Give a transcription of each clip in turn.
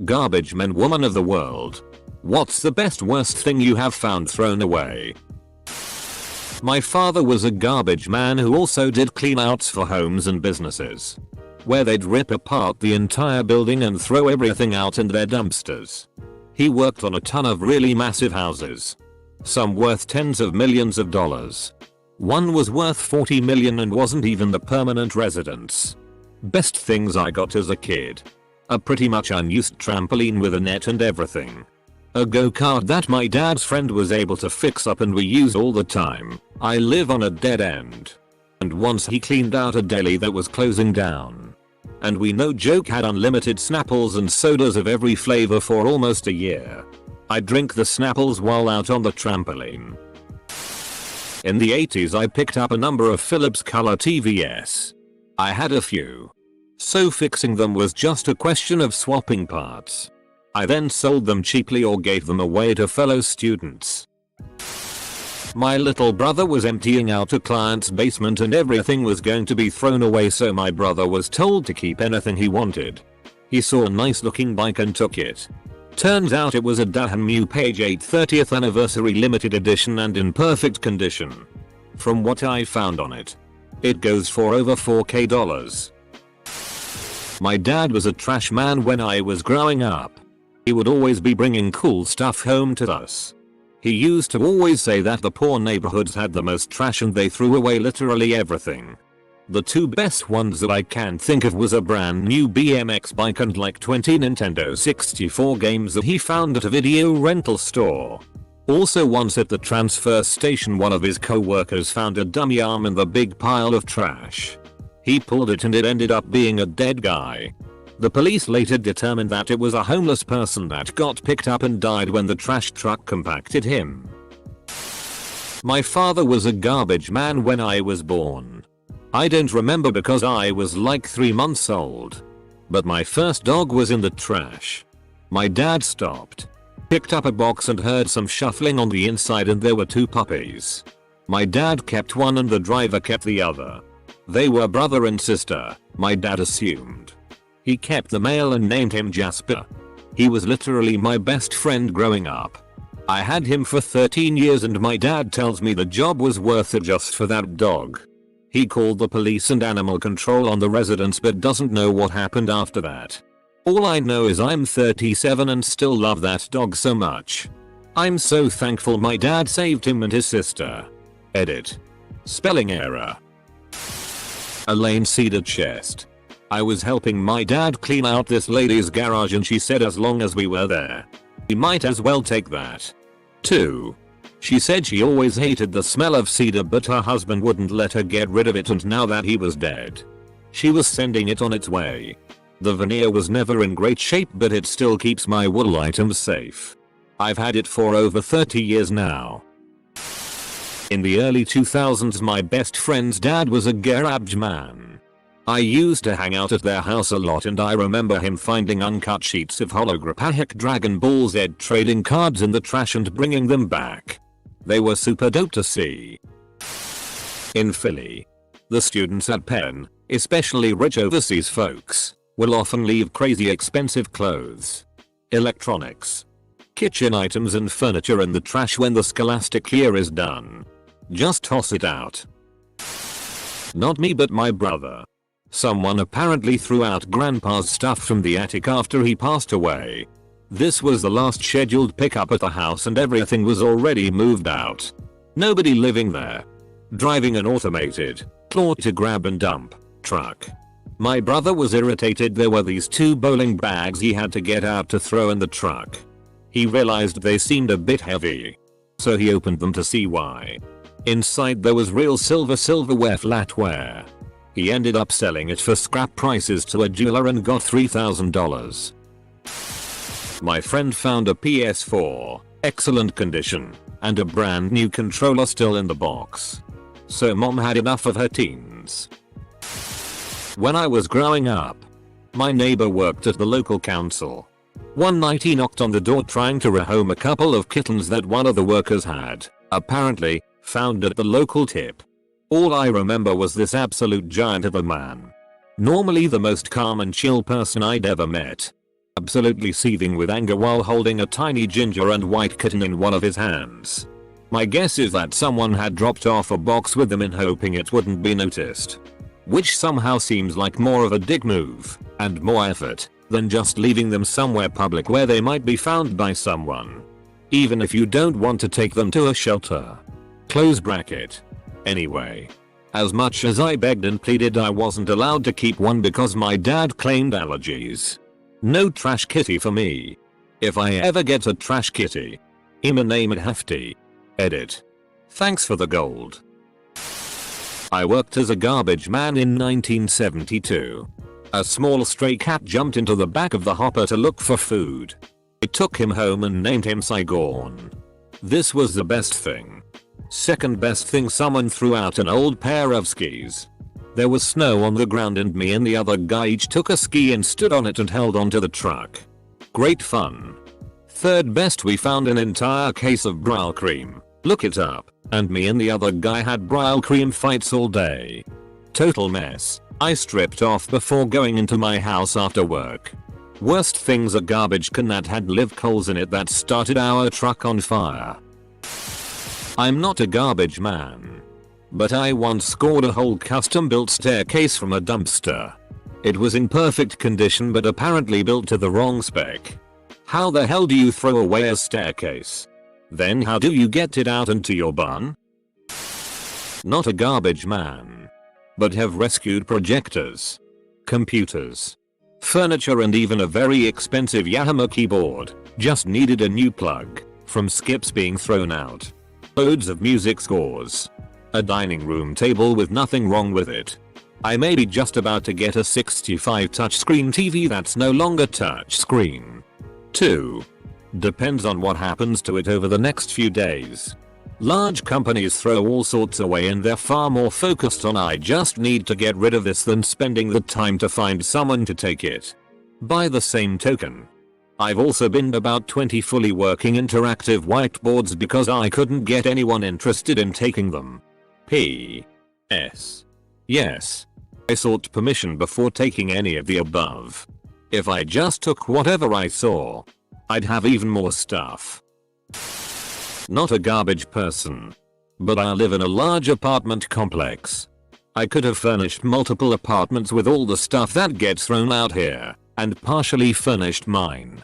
Garbage man woman of the world. What's the best worst thing you have found thrown away? My father was a garbage man who also did clean outs for homes and businesses, where they'd rip apart the entire building and throw everything out in their dumpsters. He worked on a ton of really massive houses, some worth tens of millions of dollars. One was worth 40 million and wasn't even the permanent residence. Best things I got as a kid. A pretty much unused trampoline with a net and everything. A go-kart that my dad's friend was able to fix up and we used all the time. I live on a dead end. And once he cleaned out a deli that was closing down. And we no joke had unlimited Snapples and sodas of every flavor for almost a year. I drink the Snapples while out on the trampoline. In the 80s I picked up a number of Philips color TVs. I had a few. So fixing them was just a question of swapping parts. I then sold them cheaply or gave them away to fellow students. My little brother was emptying out a client's basement and everything was going to be thrown away, so my brother was told to keep anything he wanted. He saw a nice looking bike and took it. Turns out it was a Daihatsu Page 8 30th anniversary limited edition and in perfect condition. From what I found on it, it goes for over $4,000. My dad was a trash man when I was growing up. He would always be bringing cool stuff home to us. He used to always say that the poor neighborhoods had the most trash and they threw away literally everything. The two best ones that I can think of was a brand new BMX bike and like 20 Nintendo 64 games that he found at a video rental store. Also once at the transfer station one of his co-workers found a dummy arm in the big pile of trash. He pulled it and it ended up being a dead guy. The police later determined that it was a homeless person that got picked up and died when the trash truck compacted him. My father was a garbage man when I was born. I don't remember because I was like 3 months old. But my first dog was in the trash. My dad stopped, picked up a box and heard some shuffling on the inside and there were 2 puppies. My dad kept one and the driver kept the other. They were brother and sister, my dad assumed. He kept the male and named him Jasper. He was literally my best friend growing up. I had him for 13 years and my dad tells me the job was worth it just for that dog. He called the police and animal control on the residents but doesn't know what happened after that. All I know is I'm 37 and still love that dog so much. I'm so thankful my dad saved him and his sister. Edit. Spelling error. Elaine cedar chest. I was helping my dad clean out this lady's garage and she said as long as we were there, we might as well take that. 2. She said she always hated the smell of cedar but her husband wouldn't let her get rid of it and now that he was dead, she was sending it on its way. The veneer was never in great shape but it still keeps my wool items safe. I've had it for over 30 years now. In the early 2000s my best friend's dad was a garage man. I used to hang out at their house a lot and I remember him finding uncut sheets of holographic Dragon Ball Z trading cards in the trash and bringing them back. They were super dope to see. In Philly, the students at Penn, especially rich overseas folks, will often leave crazy expensive clothes, electronics, kitchen items and furniture in the trash when the scholastic year is done. Just toss it out. Not me but my brother. Someone apparently threw out grandpa's stuff from the attic after he passed away. This was the last scheduled pickup at the house and everything was already moved out. Nobody living there. Driving an automated, claw to grab and dump, truck. My brother was irritated there were these 2 bowling bags he had to get out to throw in the truck. He realized they seemed a bit heavy. So he opened them to see why. Inside there was real silverware flatware. He ended up selling it for scrap prices to a jeweler and got $3,000. My friend found a PS4, excellent condition, and a brand new controller still in the box. So mom had enough of her teens. When I was growing up, my neighbor worked at the local council. One night he knocked on the door trying to rehome a couple of kittens that one of the workers had, apparently, found at the local tip. All I remember was this absolute giant of a man. Normally the most calm and chill person I'd ever met. absolutely seething with anger while holding a tiny ginger and white kitten in one of his hands. My guess is that someone had dropped off a box with them in hoping it wouldn't be noticed. Which somehow seems like more of a dick move, and more effort, than just leaving them somewhere public where they might be found by someone. Even if you don't want to take them to a shelter. Close bracket. Anyway. As much as I begged and pleaded, I wasn't allowed to keep one because my dad claimed allergies. No trash kitty for me. If I ever get a trash kitty, I'ma name it Hefty. Edit. Thanks for the gold. I worked as a garbage man in 1972. A small stray cat jumped into the back of the hopper to look for food. I took him home and named him Saigon. This was the best thing. Second best thing, someone threw out an old pair of skis. There was snow on the ground and me and the other guy each took a ski and stood on it and held onto the truck. Great fun. Third best, we found an entire case of brow cream. Look it up. And me and the other guy had brow cream fights all day. Total mess. I stripped off before going into my house after work. Worst things, a garbage can that had live coals in it that started our truck on fire. I'm not a garbage man. But I once scored a whole custom built staircase from a dumpster. It was in perfect condition but apparently built to the wrong spec. How the hell do you throw away a staircase? Then how do you get it out into your bun? Not a garbage man. But have rescued projectors, computers, furniture and even a very expensive Yamaha keyboard. Just needed a new plug from skips being thrown out. Loads of music scores. A dining room table with nothing wrong with it. I may be just about to get a 65 touchscreen TV that's no longer touchscreen. 2. Depends on what happens to it over the next few days. Large companies throw all sorts away and they're far more focused on I just need to get rid of this than spending the time to find someone to take it. By the same token, I've also binned about 20 fully working interactive whiteboards because I couldn't get anyone interested in taking them. P.S. Yes. I sought permission before taking any of the above. If I just took whatever I saw, I'd have even more stuff. Not a garbage person. But I live in a large apartment complex. I could have furnished multiple apartments with all the stuff that gets thrown out here, and partially furnished mine.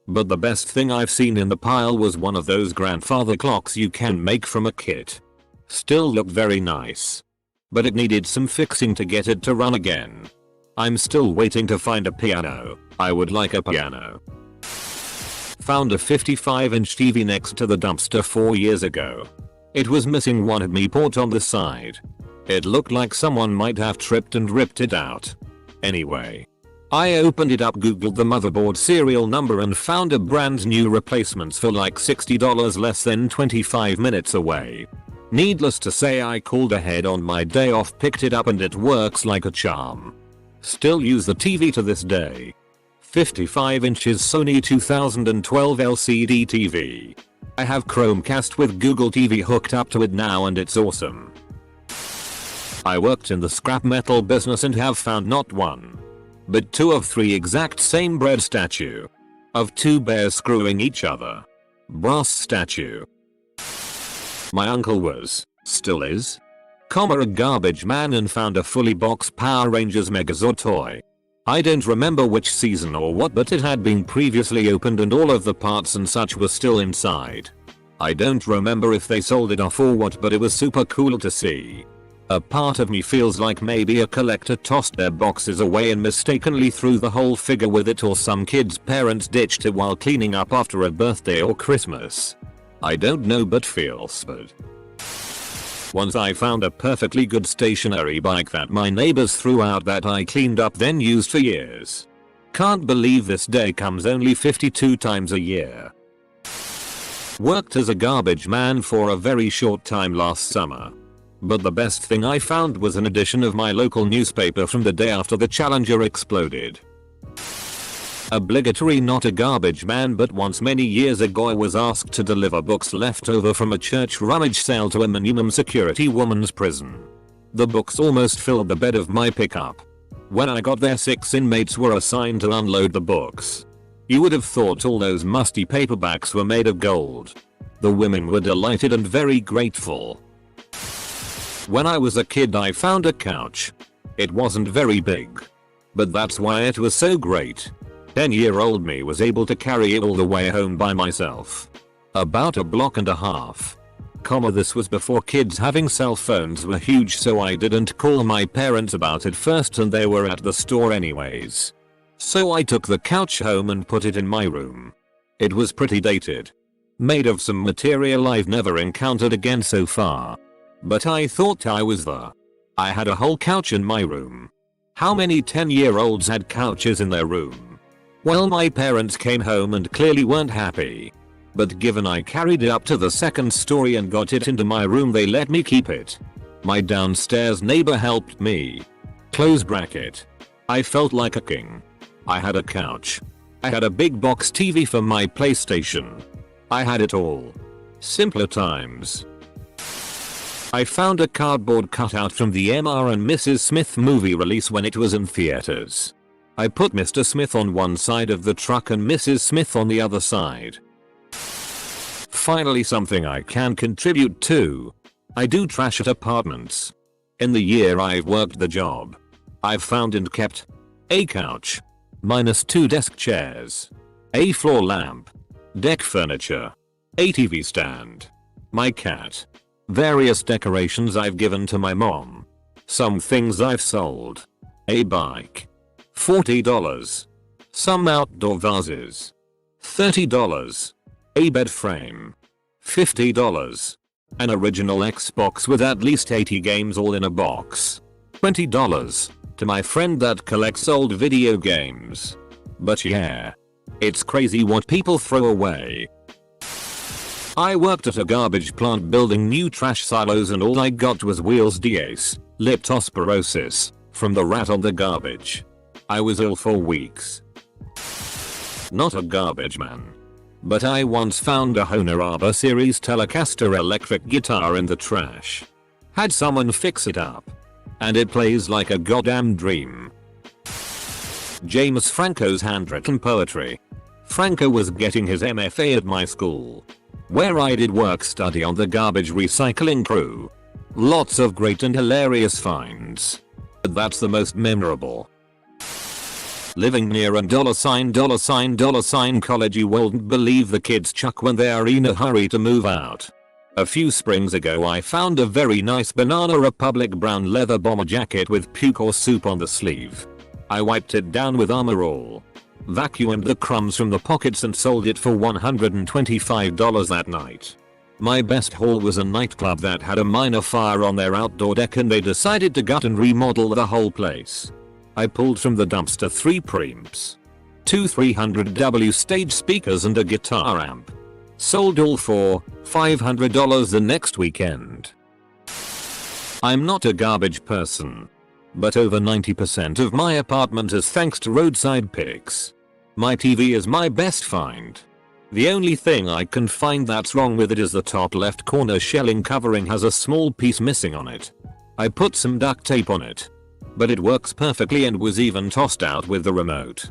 But the best thing I've seen in the pile was one of those grandfather clocks you can make from a kit. Still looked very nice. But it needed some fixing to get it to run again. I'm still waiting to find a piano. I would like a piano. Found a 55-inch TV next to the dumpster 4 years ago. It was missing one HDMI port on the side. It looked like someone might have tripped and ripped it out. Anyway, I opened it up, googled the motherboard serial number and found a brand new replacements for like $60 less than 25 minutes away. Needless to say, I called ahead on my day off, picked it up and it works like a charm. Still use the TV to this day. 55 inches Sony 2012 LCD TV. I have Chromecast with Google TV hooked up to it now and it's awesome. I worked in the scrap metal business and have found not one, but 2 of 3 exact same bread statue of 2 bears screwing each other. Brass statue. My uncle was, still is, a garbage man and found a fully boxed Power Rangers Megazord toy. I don't remember which season or what, but it had been previously opened and all of the parts and such were still inside. I don't remember if they sold it off or what, but it was super cool to see. A part of me feels like maybe a collector tossed their boxes away and mistakenly threw the whole figure with it, or some kid's parents ditched it while cleaning up after a birthday or Christmas. I don't know, but feels good. Once I found a perfectly good stationary bike that my neighbors threw out that I cleaned up then used for years. Can't believe this day comes only 52 times a year. Worked as a garbage man for a very short time last summer. But the best thing I found was an edition of my local newspaper from the day after the Challenger exploded. Obligatory, not a garbage man, but once many years ago I was asked to deliver books left over from a church rummage sale to a minimum security woman's prison. The books almost filled the bed of my pickup. When I got there, 6 inmates were assigned to unload the books. You would have thought all those musty paperbacks were made of gold. The women were delighted and very grateful. When I was a kid I found a couch. It wasn't very big, but that's why it was so great. 10-year-old me was able to carry it all the way home by myself. About a block and a half. This was before kids having cell phones were huge, so I didn't call my parents about it first and they were at the store anyways. So I took the couch home and put it in my room. It was pretty dated. Made of some material I've never encountered again so far. But I thought I was there. I had a whole couch in my room. How many 10-year-olds had couches in their room? Well, my parents came home and clearly weren't happy. But given I carried it up to the second story and got it into my room, they let me keep it. My downstairs neighbor helped me. Close bracket. I felt like a king. I had a couch. I had a big box TV for my PlayStation. I had it all. Simpler times. I found a cardboard cutout from the Mr. and Mrs. Smith movie release when it was in theaters. I put Mr. Smith on one side of the truck and Mrs. Smith on the other side. Finally, something I can contribute to. I do trash at apartments. In the year I've worked the job, I've found and kept a couch, -2 desk chairs, a floor lamp, deck furniture, a TV stand, my cat, various decorations I've given to my mom, some things I've sold, a bike, $40, some outdoor vases, $30, a bed frame, $50, an original Xbox with at least 80 games all in a box, $20 to my friend that collects old video games. But yeah, it's crazy what people throw away. I worked at a garbage plant building new trash silos and all I got was wheels DS, leptospirosis, from the rat on the garbage. I was ill for weeks. Not a garbage man. But I once found a Honoraba series Telecaster electric guitar in the trash. Had someone fix it up. And it plays like a goddamn dream. James Franco's handwritten poetry. Franco was getting his MFA at my school, where I did work study on the garbage recycling crew. Lots of great and hilarious finds. But that's the most memorable. Living near a $$ college, you won't believe the kids chuck when they are in a hurry to move out. A few springs ago I found a very nice Banana Republic brown leather bomber jacket with puke or soup on the sleeve. I wiped it down with Armor All, vacuumed the crumbs from the pockets and sold it for $125 that night. My best haul was a nightclub that had a minor fire on their outdoor deck and they decided to gut and remodel the whole place. I pulled from the dumpster 3 preamps, 2 300W stage speakers and a guitar amp. Sold all for $500 the next weekend. I'm not a garbage person, but over 90% of my apartment is thanks to roadside picks. My TV is my best find. The only thing I can find that's wrong with it is the top left corner shelling covering has a small piece missing on it. I put some duct tape on it, but it works perfectly and was even tossed out with the remote.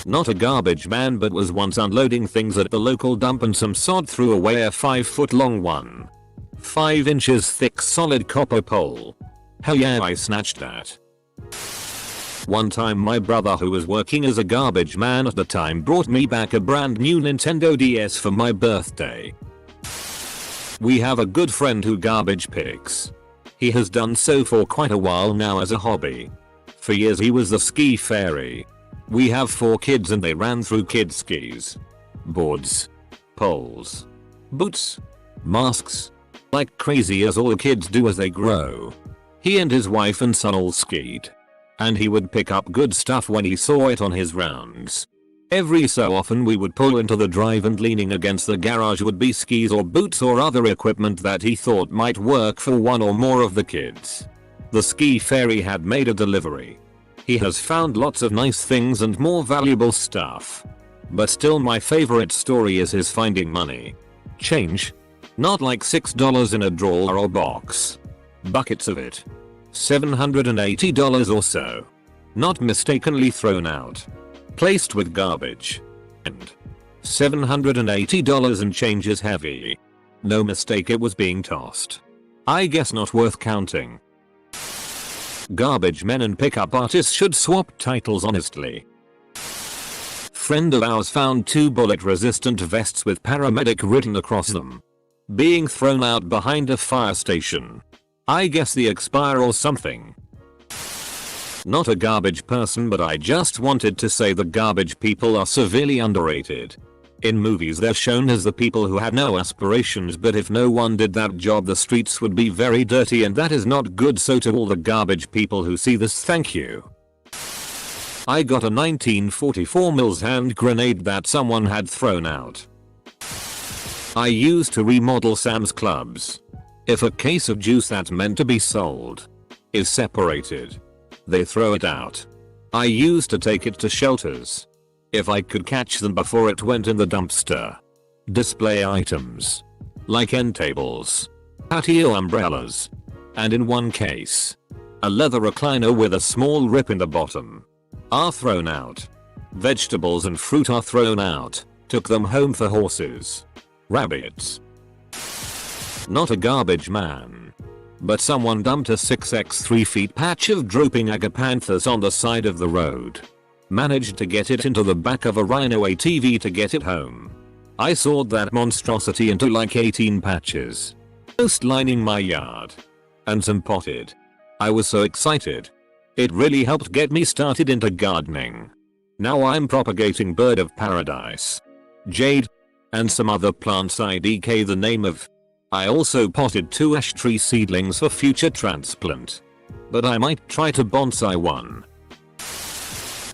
Not a garbage man, but was once unloading things at the local dump and some sod threw away a 5-foot long 5 inches thick solid copper pole. Hell yeah, I snatched that. One time my brother, who was working as a garbage man at the time, brought me back a brand new Nintendo DS for my birthday. We have a good friend who garbage picks. He has done so for quite a while now as a hobby. For years he was the ski fairy. We have 4 kids and they ran through kids skis, boards, poles, boots, masks, like crazy, as all kids do as they grow. He and his wife and son all skied, and he would pick up good stuff when he saw it on his rounds. Every so often we would pull into the drive and leaning against the garage would be skis or boots or other equipment that he thought might work for one or more of the kids. The ski fairy had made a delivery. He has found lots of nice things and more valuable stuff. But still, my favorite story is his finding money. Change. Not like $6 in a drawer or box. Buckets of it. $780 or so. Not mistakenly thrown out. placed with garbage. And $780 and change is heavy. No mistake, it was being tossed. I guess not worth counting. Garbage men and pickup artists should swap titles honestly. Friend of ours found 2 bullet-resistant vests with paramedic written across them. Being thrown out behind a fire station. I guess the expire or something. Not a garbage person, but I just wanted to say the garbage people are severely underrated. In movies they're shown as the people who have no aspirations, but if no one did that job the streets would be very dirty, and that is not good. So to all the garbage people who see this, thank you. I got a 1944 Mills hand grenade that someone had thrown out. I used to remodel Sam's Clubs. If a case of juice that's meant to be sold is separated, they throw it out. I used to take it to shelters. If I could catch them before it went in the dumpster. Display items like end tables, patio umbrellas, and in one case, a leather recliner with a small rip in the bottom, are thrown out. Vegetables and fruit are thrown out. Took them home for horses, rabbits. Not a garbage man, but someone dumped a 6x 3 feet patch of drooping agapanthus on the side of the road. Managed to get it into the back of a Rhino ATV to get it home. I sawed that monstrosity into like 18 patches. Most lining my yard. And some potted. I was so excited. It really helped get me started into gardening. Now I'm propagating bird of paradise, jade, and some other plants IDK the name of. I also potted 2 ash tree seedlings for future transplant. But I might try to bonsai one.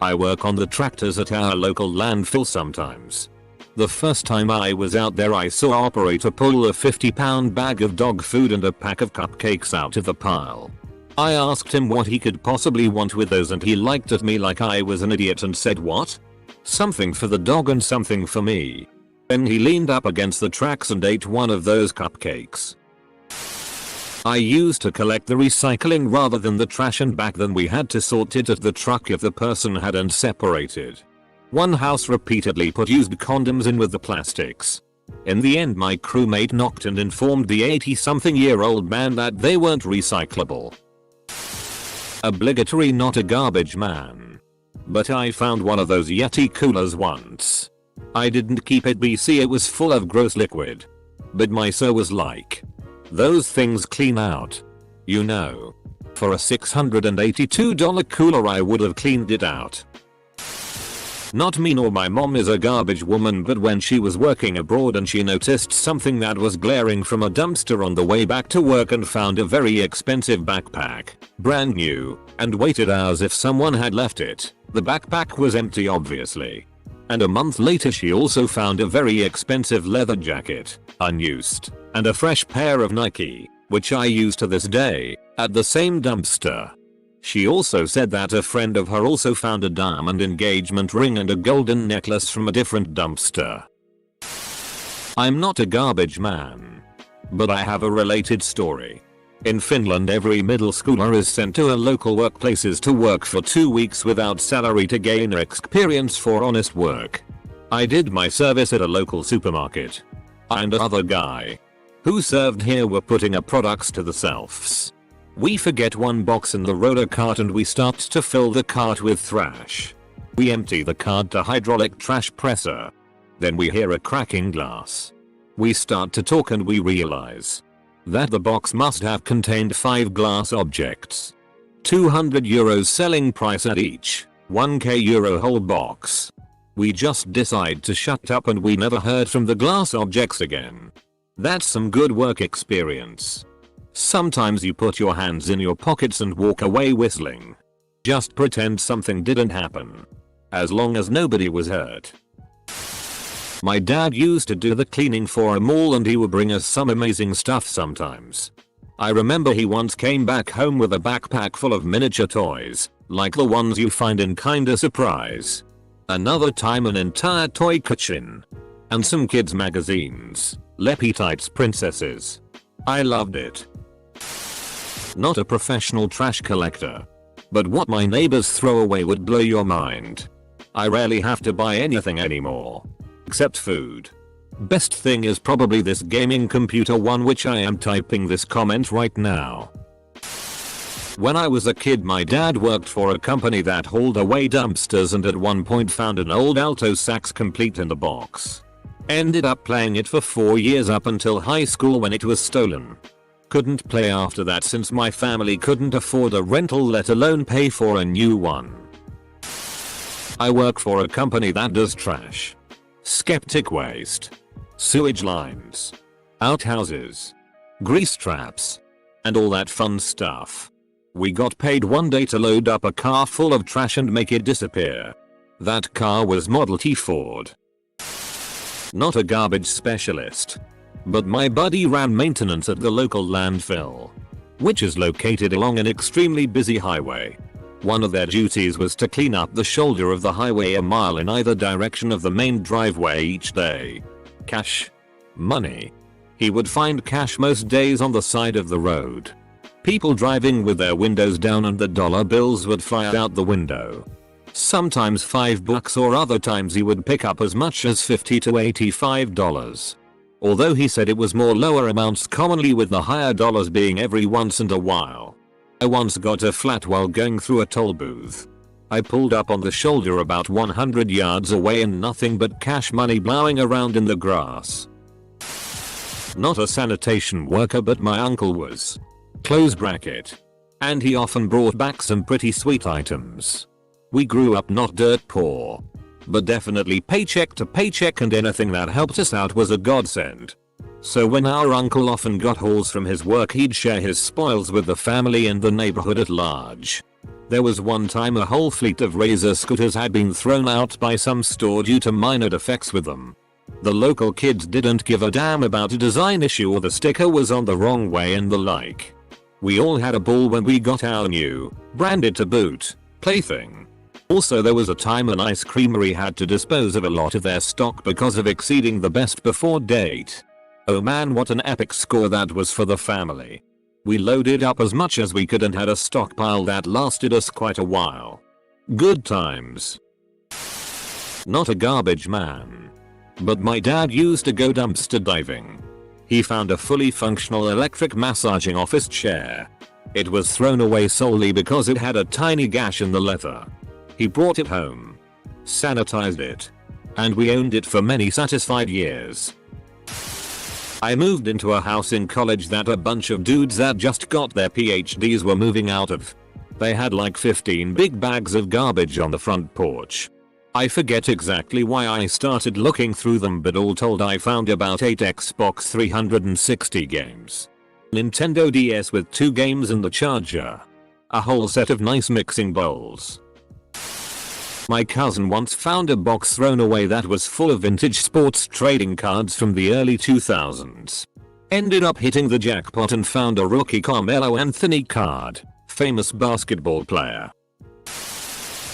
I work on the tractors at our local landfill sometimes. The first time I was out there I saw operator pull a 50-pound bag of dog food and a pack of cupcakes out of the pile. I asked him what he could possibly want with those, and he looked at me like I was an idiot and said, "What? Something for the dog and something for me." Then he leaned up against the tracks and ate one of those cupcakes. I used to collect the recycling rather than the trash, and back then we had to sort it at the truck if the person hadn't separated. One house repeatedly put used condoms in with the plastics. In the end my crewmate knocked and informed the 80-something-year-old man that they weren't recyclable. Obligatory not a garbage man. But I found one of those Yeti coolers once. I didn't keep it BC, it was full of gross liquid. But my sir was like, "Those things clean out. You know. For a $682 cooler I would have cleaned it out." Not me nor my mom is a garbage woman, but when she was working abroad and she noticed something that was glaring from a dumpster on the way back to work and found a very expensive backpack, brand new, and waited hours if someone had left it. The backpack was empty obviously. And a month later she also found a very expensive leather jacket, unused, and a fresh pair of Nike, which I use to this day, at the same dumpster. She also said that a friend of her also found a diamond engagement ring and a golden necklace from a different dumpster. I'm not a garbage man, but I have a related story. In Finland every middle schooler is sent to a local workplaces to work for 2 weeks without salary to gain experience for honest work. I did my service at a local supermarket. I and another guy who served here were putting our products to the shelves. We forget one box in the roller cart and we start to fill the cart with trash. We empty the cart to hydraulic trash presser. Then we hear a cracking glass. We start to talk and we realize that the box must have contained 5 glass objects. €200 selling price at each, €1k whole box. We just decide to shut up and we never heard from the glass objects again. That's some good work experience. Sometimes you put your hands in your pockets and walk away whistling. Just pretend something didn't happen. As long as nobody was hurt. My dad used to do the cleaning for a mall and he would bring us some amazing stuff sometimes. I remember he once came back home with a backpack full of miniature toys, like the ones you find in Kinda Surprise. Another time an entire toy kitchen. And some kids magazines, Lepetites princesses. I loved it. Not a professional trash collector. But what my neighbors throw away would blow your mind. I rarely have to buy anything anymore. Except food. Best thing is probably this gaming computer one, which I am typing this comment right now. When I was a kid, my dad worked for a company that hauled away dumpsters and at one point found an old alto sax complete in the box. Ended up playing it for 4 years up until high school when it was stolen. Couldn't play after that since my family couldn't afford a rental, let alone pay for a new one. I work for a company that does trash, septic waste, sewage lines, outhouses, grease traps, and all that fun stuff. We got paid one day to load up a car full of trash and make it disappear. That car was Model T Ford. Not a garbage specialist, but my buddy ran maintenance at the local landfill, which is located along an extremely busy highway. One of their duties was to clean up the shoulder of the highway a mile in either direction of the main driveway each day. Cash. Money. He would find cash most days on the side of the road. People driving with their windows down and the dollar bills would fly out the window. Sometimes $5 or other times he would pick up as much as $50 to $85. Although he said it was more lower amounts, commonly with the higher dollars being every once in a while. I once got a flat while going through a toll booth. I pulled up on the shoulder about 100 yards away and nothing but cash money blowing around in the grass. Not a sanitation worker, but my uncle was. Close bracket. And he often brought back some pretty sweet items. We grew up not dirt poor, but definitely paycheck to paycheck, and anything that helped us out was a godsend. So when our uncle often got hauls from his work, he'd share his spoils with the family and the neighborhood at large. There was one time a whole fleet of Razor scooters had been thrown out by some store due to minor defects with them. The local kids didn't give a damn about a design issue or the sticker was on the wrong way and the like. We all had a ball when we got our new, branded to boot, plaything. Also, there was a time an ice creamery had to dispose of a lot of their stock because of exceeding the best before date. Oh man, what an epic score that was for the family. We loaded up as much as we could and had a stockpile that lasted us quite a while. Good times. Not a garbage man, but my dad used to go dumpster diving. He found a fully functional electric massaging office chair. It was thrown away solely because it had a tiny gash in the leather. He brought it home, sanitized it, and we owned it for many satisfied years. I moved into a house in college that a bunch of dudes that just got their PhDs were moving out of. They had like 15 big bags of garbage on the front porch. I forget exactly why I started looking through them, but all told I found about 8 Xbox 360 games, Nintendo DS with 2 games and the charger, a whole set of nice mixing bowls. My cousin once found a box thrown away that was full of vintage sports trading cards from the early 2000s. Ended up hitting the jackpot and found a rookie Carmelo Anthony card, famous basketball player.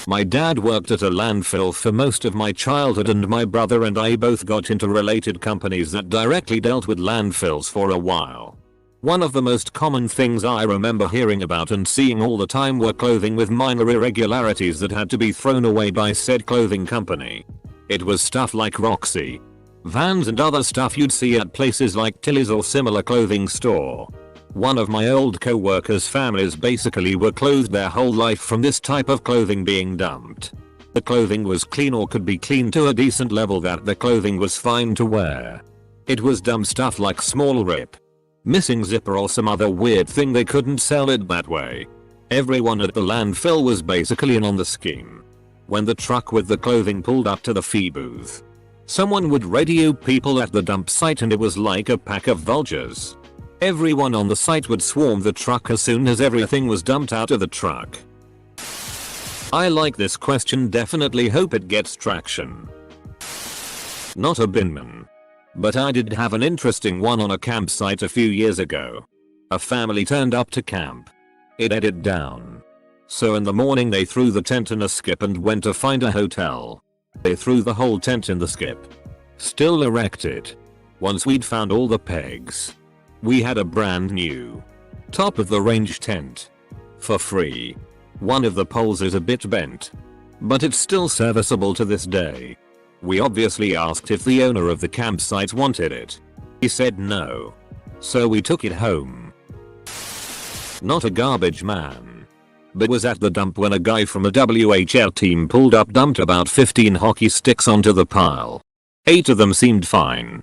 My dad worked at a landfill for most of my childhood, and my brother and I both got into related companies that directly dealt with landfills for a while. One of the most common things I remember hearing about and seeing all the time were clothing with minor irregularities that had to be thrown away by said clothing company. It was stuff like Roxy, Vans, and other stuff you'd see at places like Tilly's or similar clothing store. One of my old co-workers' families basically were clothed their whole life from this type of clothing being dumped. The clothing was clean or could be cleaned to a decent level that the clothing was fine to wear. It was dumb stuff like small rip, missing zipper, or some other weird thing they couldn't sell it that way. Everyone at the landfill was basically in on the scheme. When the truck with the clothing pulled up to the fee booth, someone would radio people at the dump site and it was like a pack of vultures. Everyone on the site would swarm the truck as soon as everything was dumped out of the truck. I like this question, definitely hope it gets traction. Not a binman, but I did have an interesting one on a campsite a few years ago. A family turned up to camp. It edited down. So in the morning they threw the tent in a skip and went to find a hotel. They threw the whole tent in the skip, still erected. Once we'd found all the pegs, we had a brand new, top of the range tent, for free. One of the poles is a bit bent, but it's still serviceable to this day. We obviously asked if the owner of the campsite wanted it. He said no. So we took it home. Not a garbage man, but was at the dump when a guy from a WHL team pulled up, dumped about 15 hockey sticks onto the pile. 8 of them seemed fine.